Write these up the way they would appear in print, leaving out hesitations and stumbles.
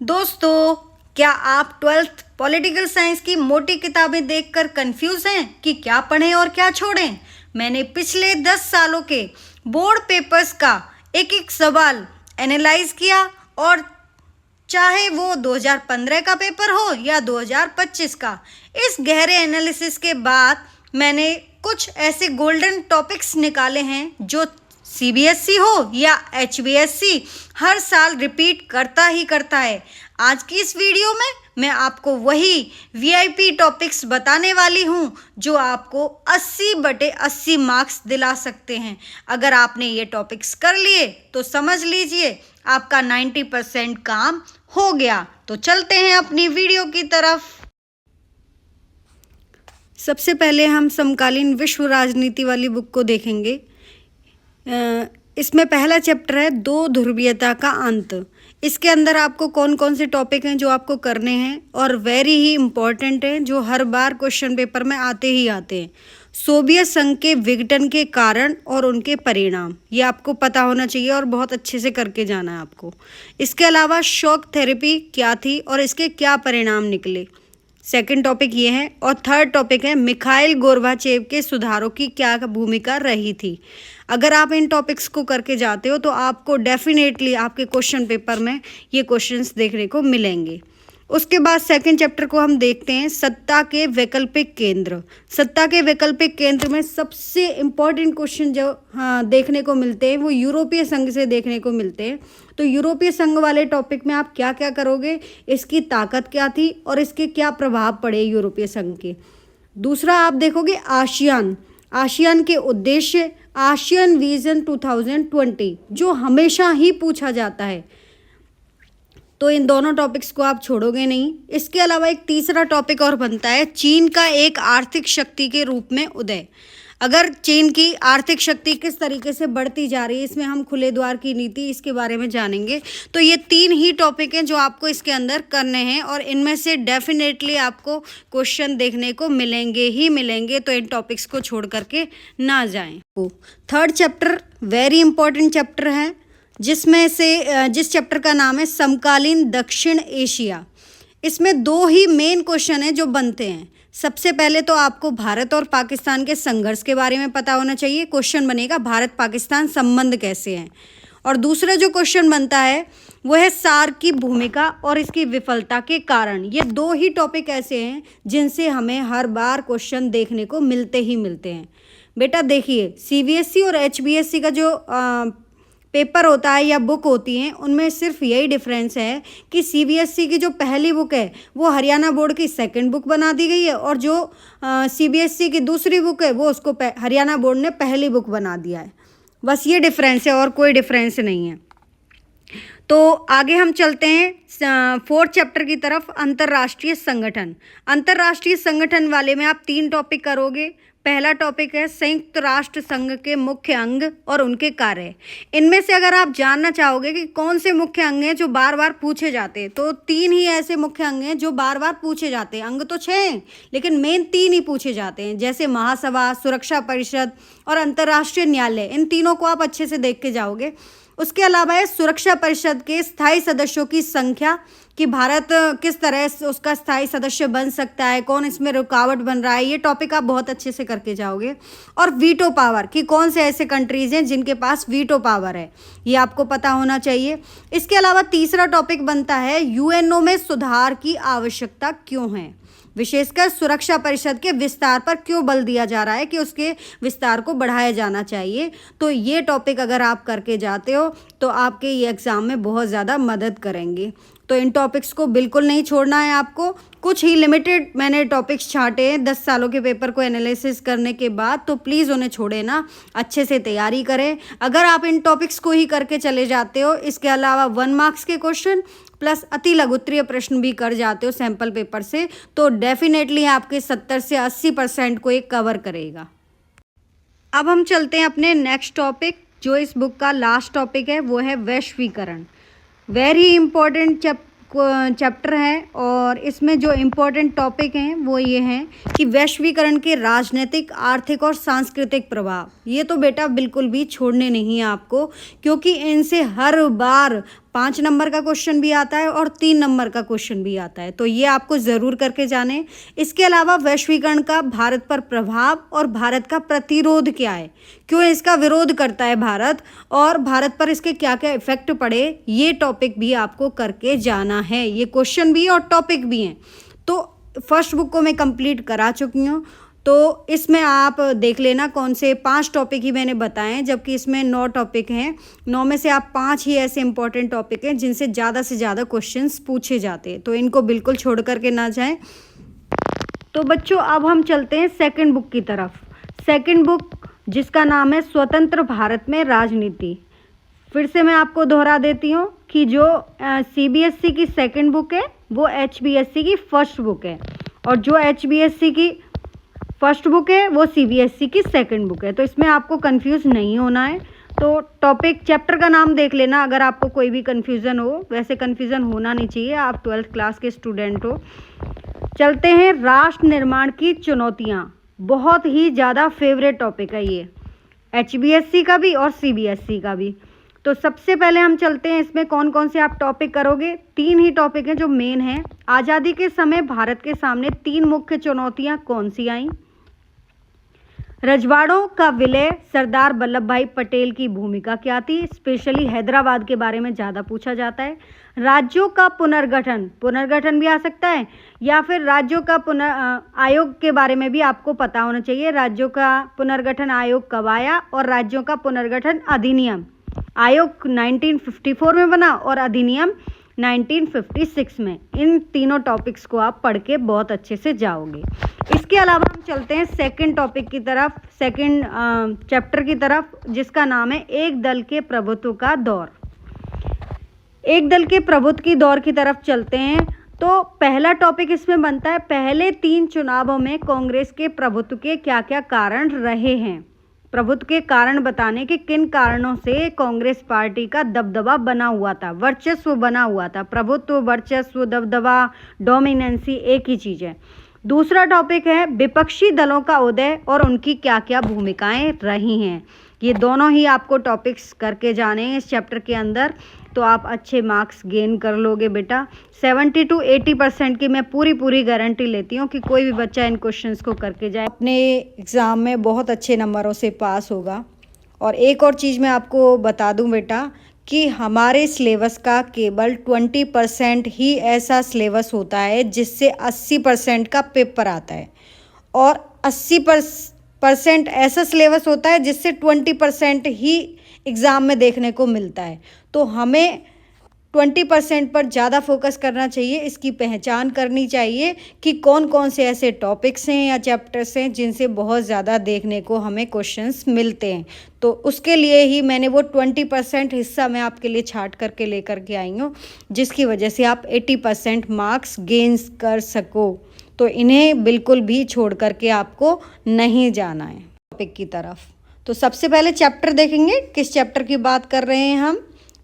दोस्तों, क्या आप 12th पॉलिटिकल साइंस की मोटी किताबें देखकर कंफ्यूज हैं कि क्या पढ़ें और क्या छोड़ें? मैंने पिछले 10 सालों के बोर्ड पेपर्स का एक एक सवाल एनालाइज किया और चाहे वो 2015 का पेपर हो या 2025 का, इस गहरे एनालिसिस के बाद मैंने कुछ ऐसे गोल्डन टॉपिक्स निकाले हैं जो सीबीएसई हो या एचबीएसई हर साल रिपीट करता ही करता है। आज की इस वीडियो में मैं आपको वही वीआईपी टॉपिक्स बताने वाली हूँ जो आपको 80/80 मार्क्स दिला सकते हैं। अगर आपने ये टॉपिक्स कर लिए तो समझ लीजिए आपका 90% काम हो गया। तो चलते हैं अपनी वीडियो की तरफ। सबसे पहले हम समकालीन विश्व राजनीति वाली बुक को देखेंगे। इसमें पहला चैप्टर है दो ध्रुवीयता का अंत। इसके अंदर आपको कौन कौन से टॉपिक हैं जो आपको करने हैं और वेरी ही इम्पॉर्टेंट हैं, जो हर बार क्वेश्चन पेपर में आते ही आते हैं। सोवियत संघ के विघटन के कारण और उनके परिणाम, ये आपको पता होना चाहिए और बहुत अच्छे से करके जाना है आपको। इसके अलावा शॉक थेरेपी क्या थी और इसके क्या परिणाम निकले, सेकंड टॉपिक ये है। और थर्ड टॉपिक है मिखाइल गोर्बाचेव के सुधारों की क्या भूमिका रही थी। अगर आप इन टॉपिक्स को करके जाते हो तो आपको डेफिनेटली आपके क्वेश्चन पेपर में ये क्वेश्चंस देखने को मिलेंगे। उसके बाद सेकंड चैप्टर को हम देखते हैं सत्ता के वैकल्पिक केंद्र। सत्ता के वैकल्पिक केंद्र में सबसे इम्पॉर्टेंट क्वेश्चन जो देखने को मिलते हैं वो यूरोपीय संघ से देखने को मिलते हैं। तो यूरोपीय संघ वाले टॉपिक में आप क्या क्या करोगे, इसकी ताकत क्या थी और इसके क्या प्रभाव पड़े यूरोपीय संघ के। दूसरा आप देखोगे आसियान, आसियान के उद्देश्य, आसियान विजन 2020 जो हमेशा ही पूछा जाता है। तो इन दोनों टॉपिक्स को आप छोड़ोगे नहीं। इसके अलावा एक तीसरा टॉपिक और बनता है चीन का एक आर्थिक शक्ति के रूप में उदय। अगर चीन की आर्थिक शक्ति किस तरीके से बढ़ती जा रही है, इसमें हम खुले द्वार की नीति, इसके बारे में जानेंगे। तो ये तीन ही टॉपिक हैं जो आपको इसके अंदर करने हैं और इनमें से डेफिनेटली आपको क्वेश्चन देखने को मिलेंगे ही मिलेंगे। तो इन टॉपिक्स को छोड़ करके ना जाएं। Third chapter very important chapter है, जिस चैप्टर का नाम है समकालीन दक्षिण एशिया। इसमें दो ही मेन क्वेश्चन हैं जो बनते हैं। सबसे पहले तो आपको भारत और पाकिस्तान के संघर्ष के बारे में पता होना चाहिए। क्वेश्चन बनेगा भारत पाकिस्तान संबंध कैसे हैं। और दूसरा जो क्वेश्चन बनता है वो है सार्क की भूमिका और इसकी विफलता के कारण। ये दो ही टॉपिक ऐसे हैं जिनसे हमें हर बार क्वेश्चन देखने को मिलते ही मिलते हैं। बेटा देखिए, सीबीएसई और एचबीएसई का जो पेपर होता है या बुक होती हैं, उनमें सिर्फ यही डिफरेंस है कि सीबीएसई की जो पहली बुक है वो हरियाणा बोर्ड की सेकंड बुक बना दी गई है और जो सीबीएसई की दूसरी बुक है वो उसको हरियाणा बोर्ड ने पहली बुक बना दिया है। बस ये डिफरेंस है और कोई डिफरेंस नहीं है। तो आगे हम चलते हैं फोर्थ चैप्टर की तरफ, अंतर्राष्ट्रीय संगठन। अंतर्राष्ट्रीय संगठन वाले में आप 3 टॉपिक करोगे। पहला टॉपिक है संयुक्त राष्ट्र संघ के मुख्य अंग और उनके कार्य। इनमें से अगर आप जानना चाहोगे कि कौन से मुख्य अंग हैं जो बार बार पूछे जाते हैं, तो 3 ही ऐसे मुख्य अंग हैं जो बार बार पूछे जाते हैं। अंग तो 6 हैं लेकिन मेन 3 ही पूछे जाते हैं, जैसे महासभा, सुरक्षा परिषद और अंतर्राष्ट्रीय न्यायालय। इन तीनों को आप अच्छे से देख के जाओगे। उसके अलावा है सुरक्षा परिषद के स्थायी सदस्यों की संख्या, कि भारत किस तरह से उसका स्थायी सदस्य बन सकता है, कौन इसमें रुकावट बन रहा है, ये टॉपिक आप बहुत अच्छे से करके जाओगे। और वीटो पावर, कि कौन से ऐसे कंट्रीज़ हैं जिनके पास वीटो पावर है, ये आपको पता होना चाहिए। इसके अलावा तीसरा टॉपिक बनता है यूएनओ में सुधार की आवश्यकता क्यों है, विशेषकर सुरक्षा परिषद के विस्तार पर क्यों बल दिया जा रहा है कि उसके विस्तार को बढ़ाया जाना चाहिए। तो ये टॉपिक अगर आप करके जाते हो तो आपके ये एग्ज़ाम में बहुत ज़्यादा मदद करेंगे। तो इन टॉपिक्स को बिल्कुल नहीं छोड़ना है आपको। कुछ ही लिमिटेड मैंने टॉपिक्स छांटे हैं 10 सालों के पेपर को एनालिसिस करने के बाद, तो प्लीज़ उन्हें छोड़े ना, अच्छे से तैयारी करें। अगर आप इन टॉपिक्स को ही करके चले जाते हो, इसके अलावा 1 मार्क्स के क्वेश्चन प्लस अति लघुत्तरीय प्रश्न भी कर जाते हो सैम्पल पेपर से, तो डेफिनेटली आपके 70 से 80% को एक कवर करेगा। अब हम चलते हैं अपने नेक्स्ट टॉपिक, जो इस बुक का लास्ट टॉपिक है, वो है वैश्वीकरण। वेरी इंपॉर्टेंट चैप्टर है और इसमें जो इम्पोर्टेंट टॉपिक हैं वो ये हैं कि वैश्वीकरण के राजनीतिक, आर्थिक और सांस्कृतिक प्रभाव। ये तो बेटा बिल्कुल भी छोड़ने नहीं है आपको, क्योंकि इनसे हर बार 5 नंबर का क्वेश्चन भी आता है और 3 नंबर का क्वेश्चन भी आता है, तो ये आपको ज़रूर करके जाने। इसके अलावा वैश्वीकरण का भारत पर प्रभाव और भारत का प्रतिरोध क्या है, क्यों इसका विरोध करता है भारत, और भारत पर इसके क्या क्या इफेक्ट पड़े, ये टॉपिक भी आपको करके जाना है। ये क्वेश्चन भी और टॉपिक भी हैं। तो फर्स्ट बुक को मैं कंप्लीट करा चुकी हूँ, तो इसमें आप देख लेना कौन से 5 टॉपिक ही मैंने बताए हैं, जबकि इसमें 9 टॉपिक हैं। 9 में से आप 5 ही ऐसे इंपॉर्टेंट टॉपिक हैं जिनसे ज़्यादा से ज़्यादा क्वेश्चंस पूछे जाते हैं, तो इनको बिल्कुल छोड़ करके ना जाएं। तो बच्चों अब हम चलते हैं सेकंड बुक की तरफ। सेकंड बुक जिसका नाम है स्वतंत्र भारत में राजनीति। फिर से मैं आपको दोहरा देती हूँ कि जो CBSE की सेकंड बुक है वो HBSE की फर्स्ट बुक है, और जो HBSE की फर्स्ट बुक है वो CBSE की सेकंड बुक है। तो इसमें आपको कंफ्यूज नहीं होना है। तो टॉपिक चैप्टर का नाम देख लेना अगर आपको कोई भी कन्फ्यूज़न हो। वैसे कन्फ्यूज़न होना नहीं चाहिए, आप 12th क्लास के स्टूडेंट हो। चलते हैं राष्ट्र निर्माण की चुनौतियाँ। बहुत ही ज़्यादा फेवरेट टॉपिक है ये, HBSE का भी और CBSE का भी। तो सबसे पहले हम चलते हैं इसमें कौन कौन से आप टॉपिक करोगे। 3 ही टॉपिक हैं जो मेन हैं। आज़ादी के समय भारत के सामने 3 मुख्य चुनौतियाँ कौन सी आईं। रजवाड़ों का विलय, सरदार वल्लभ भाई पटेल की भूमिका क्या थी। स्पेशली हैदराबाद के बारे में ज़्यादा पूछा जाता है। राज्यों का पुनर्गठन भी आ सकता है, या फिर राज्यों का आयोग के बारे में भी आपको पता होना चाहिए। राज्यों का पुनर्गठन आयोग कब आया, और राज्यों का पुनर्गठन अधिनियम आयोग 1954 में बना और अधिनियम 1956 में। इन तीनों टॉपिक्स को आप पढ़ के बहुत अच्छे से जाओगे। इसके अलावा हम चलते हैं सेकंड टॉपिक की तरफ, सेकंड चैप्टर की तरफ, जिसका नाम है एक दल के प्रभुत्व का दौर। एक दल के प्रभुत्व की दौर की तरफ चलते हैं। तो पहला टॉपिक इसमें बनता है पहले 3 चुनावों में कांग्रेस के प्रभुत्व के क्या क्या कारण रहे हैं। प्रभुत्व के कारण बताने के किन कारणों से कांग्रेस पार्टी का दबदबा बना हुआ था, वर्चस्व बना हुआ था। प्रभुत्व, वर्चस्व, दबदबा, डोमिनेंसी एक ही चीज़ है। दूसरा टॉपिक है विपक्षी दलों का उदय और उनकी क्या क्या भूमिकाएं रही हैं। ये दोनों ही आपको टॉपिक्स करके जाने हैं इस चैप्टर के अंदर, तो आप अच्छे मार्क्स गेन कर लोगे बेटा। 70 to 80% की मैं पूरी गारंटी लेती हूँ कि कोई भी बच्चा इन क्वेश्चंस को करके जाए अपने एग्ज़ाम में बहुत अच्छे नंबरों से पास होगा। और एक और चीज़ मैं आपको बता दूँ बेटा कि हमारे सिलेबस का केवल 20% ही ऐसा सिलेबस होता है जिससे 80% का पेपर आता है, और 80% ऐसा सिलेबस होता है जिससे 20% ही एग्ज़ाम में देखने को मिलता है। तो हमें 20% पर ज़्यादा फोकस करना चाहिए, इसकी पहचान करनी चाहिए कि कौन कौन से ऐसे टॉपिक्स हैं या चैप्टर्स हैं जिनसे बहुत ज़्यादा देखने को हमें क्वेश्चंस मिलते हैं। तो उसके लिए ही मैंने वो 20% हिस्सा मैं आपके लिए छाट करके लेकर के आई हूँ, जिसकी वजह से आप 80% मार्क्स गेन कर सको। तो इन्हें बिल्कुल भी छोड़ करके आपको नहीं जाना है टॉपिक की तरफ। तो सबसे पहले चैप्टर देखेंगे, किस चैप्टर की बात कर रहे हैं हम।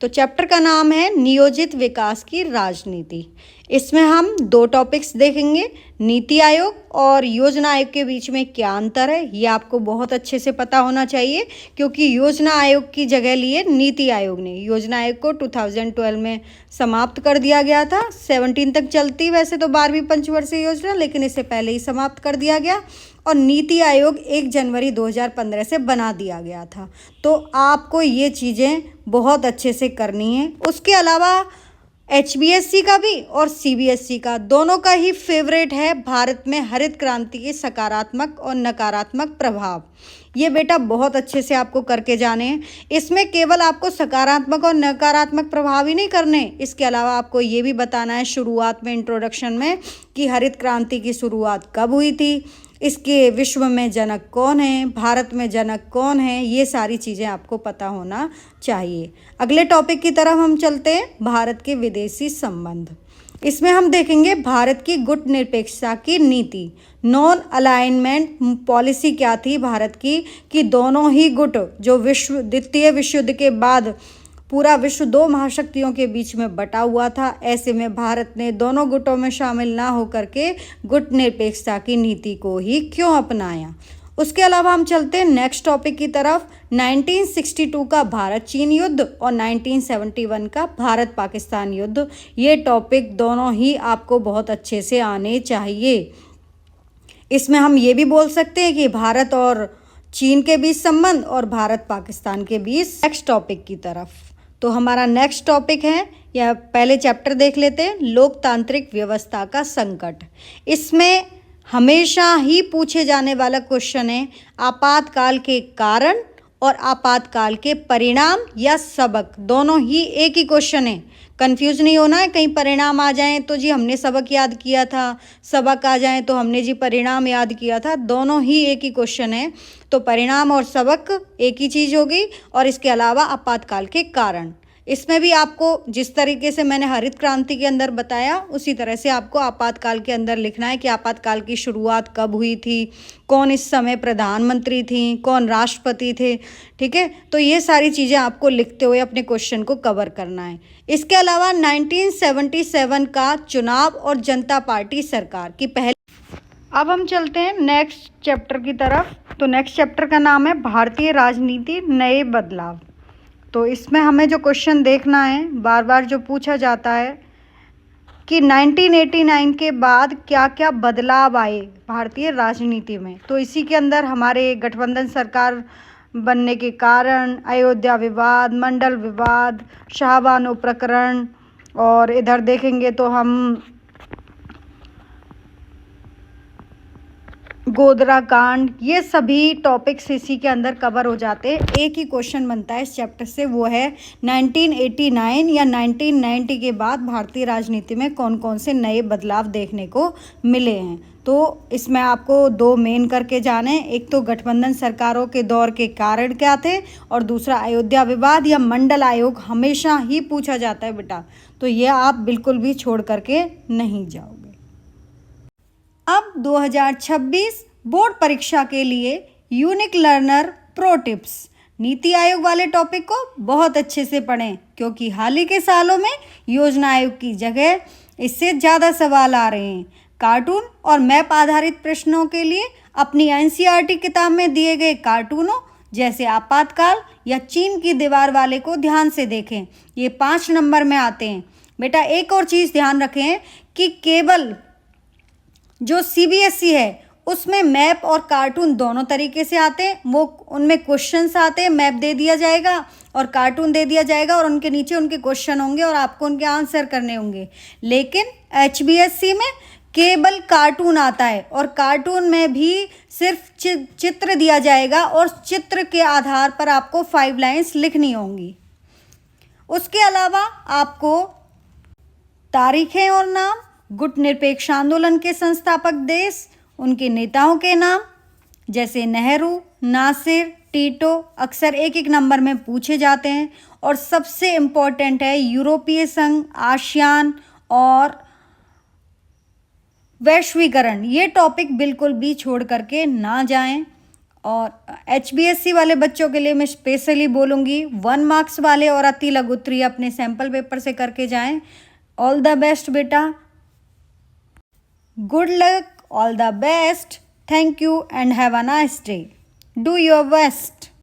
तो चैप्टर का नाम है नियोजित विकास की राजनीति। इसमें हम 2 टॉपिक्स देखेंगे, नीति आयोग और योजना आयोग के बीच में क्या अंतर है, ये आपको बहुत अच्छे से पता होना चाहिए, क्योंकि योजना आयोग की जगह लिए नीति आयोग ने। योजना आयोग को 2012 में समाप्त कर दिया गया था। 17 तक चलती वैसे तो 12वीं पंचवर्षीय योजना, लेकिन इससे पहले ही समाप्त कर दिया गया, और नीति आयोग 1 जनवरी 2015 से बना दिया गया था। तो आपको ये चीज़ें बहुत अच्छे से करनी है। उसके अलावा HBSE का भी और CBSE का, दोनों का ही फेवरेट है भारत में हरित क्रांति के सकारात्मक और नकारात्मक प्रभाव। ये बेटा बहुत अच्छे से आपको करके जाने हैं। इसमें केवल आपको सकारात्मक और नकारात्मक प्रभाव ही नहीं करने, इसके अलावा आपको ये भी बताना है शुरुआत में, इंट्रोडक्शन में, कि हरित क्रांति की शुरुआत कब हुई थी, इसके विश्व में जनक कौन है, भारत में जनक कौन है, ये सारी चीज़ें आपको पता होना चाहिए। अगले टॉपिक की तरफ हम चलते हैं, भारत के विदेशी संबंध। इसमें हम देखेंगे भारत की गुट निरपेक्षता की नीति, नॉन अलाइनमेंट पॉलिसी क्या थी भारत की, कि दोनों ही गुट जो द्वितीय विश्व युद्ध के बाद पूरा विश्व 2 महाशक्तियों के बीच में बटा हुआ था, ऐसे में भारत ने दोनों गुटों में शामिल ना होकर के गुट निरपेक्षता की नीति को ही क्यों अपनाया। उसके अलावा हम चलते हैं नेक्स्ट टॉपिक की तरफ। 1962 का भारत चीन युद्ध और 1971 का भारत पाकिस्तान युद्ध, ये टॉपिक दोनों ही आपको बहुत अच्छे से आने चाहिए। इसमें हम ये भी बोल सकते हैं कि भारत और चीन के बीच संबंध और भारत पाकिस्तान के बीच। नेक्स्ट टॉपिक की तरफ, तो हमारा नेक्स्ट टॉपिक है, या पहले चैप्टर देख लेते हैं, लोकतांत्रिक व्यवस्था का संकट। इसमें हमेशा ही पूछे जाने वाला क्वेश्चन है आपातकाल के कारण और आपातकाल के परिणाम या सबक, दोनों ही एक ही क्वेश्चन है। कंफ्यूज नहीं होना है, कहीं परिणाम आ जाएं तो जी हमने सबक याद किया था, सबक आ जाएं तो हमने जी परिणाम याद किया था, दोनों ही एक ही क्वेश्चन है। तो परिणाम और सबक एक ही चीज़ होगी, और इसके अलावा आपातकाल के कारण। इसमें भी आपको जिस तरीके से मैंने हरित क्रांति के अंदर बताया, उसी तरह से आपको आपातकाल के अंदर लिखना है कि आपातकाल की शुरुआत कब हुई थी, कौन इस समय प्रधानमंत्री थी, कौन राष्ट्रपति थे। ठीक है, तो ये सारी चीज़ें आपको लिखते हुए अपने क्वेश्चन को कवर करना है। इसके अलावा 1977 का चुनाव और जनता पार्टी सरकार की पहली। अब हम चलते हैं नेक्स्ट चैप्टर की तरफ। तो नेक्स्ट चैप्टर का नाम है भारतीय राजनीति नए बदलाव। तो इसमें हमें जो क्वेश्चन देखना है, बार बार जो पूछा जाता है कि 1989 के बाद क्या क्या बदलाव आए भारतीय राजनीति में, तो इसी के अंदर हमारे गठबंधन सरकार बनने के कारण, अयोध्या विवाद, मंडल विवाद, शाहबानो प्रकरण, और इधर देखेंगे तो हम गोधरा कांड, ये सभी टॉपिक्स इसी के अंदर कवर हो जाते हैं। एक ही क्वेश्चन बनता है इस चैप्टर से, वो है 1989 या 1990 के बाद भारतीय राजनीति में कौन कौन से नए बदलाव देखने को मिले हैं। तो इसमें आपको दो मेन करके जाने, एक तो गठबंधन सरकारों के दौर के कारण क्या थे, और दूसरा अयोध्या विवाद या मंडल आयोग, हमेशा ही पूछा जाता है बेटा, तो ये आप बिल्कुल भी छोड़ करके नहीं जाओगे। अब 2026 बोर्ड परीक्षा के लिए unique learner pro tips, NITI Aayog वाले टॉपिक को बहुत अच्छे से पढ़ें, क्योंकि हाल ही के सालों में योजना आयोग की जगह इससे ज़्यादा सवाल आ रहे हैं। कार्टून और मैप आधारित प्रश्नों के लिए अपनी एनसीईआरटी किताब में दिए गए कार्टूनों जैसे आपातकाल या चीन की दीवार वाले को ध्यान से देखें, ये 5 नंबर में आते हैं। बेटा एक और चीज़ ध्यान रखें कि केवल जो सीबीएसई है उसमें मैप और कार्टून दोनों तरीके से आते हैं। वो उनमें क्वेश्चंस आते हैं, मैप दे दिया जाएगा और कार्टून दे दिया जाएगा, और उनके नीचे उनके क्वेश्चन होंगे और आपको उनके आंसर करने होंगे। लेकिन एचबीएससी में केवल कार्टून आता है, और कार्टून में भी सिर्फ चित्र दिया जाएगा, और चित्र के आधार पर आपको 5 लाइन्स लिखनी होंगी। उसके अलावा आपको तारीखें और नाम, गुट निरपेक्ष आंदोलन के संस्थापक देश, उनके नेताओं के नाम जैसे नेहरू, नासिर, टीटो, अक्सर एक एक नंबर में पूछे जाते हैं। और सबसे इम्पोर्टेंट है यूरोपीय संघ, आसियान और वैश्वीकरण, ये टॉपिक बिल्कुल भी छोड़ करके ना जाएं। और एचबीएससी वाले बच्चों के लिए मैं स्पेशली बोलूँगी 1 मार्क्स वाले और अति लघु उत्तरीय अपने सैम्पल पेपर से करके जाएं। ऑल द बेस्ट बेटा, good luck, all the best, thank you and have a nice day. Do your best.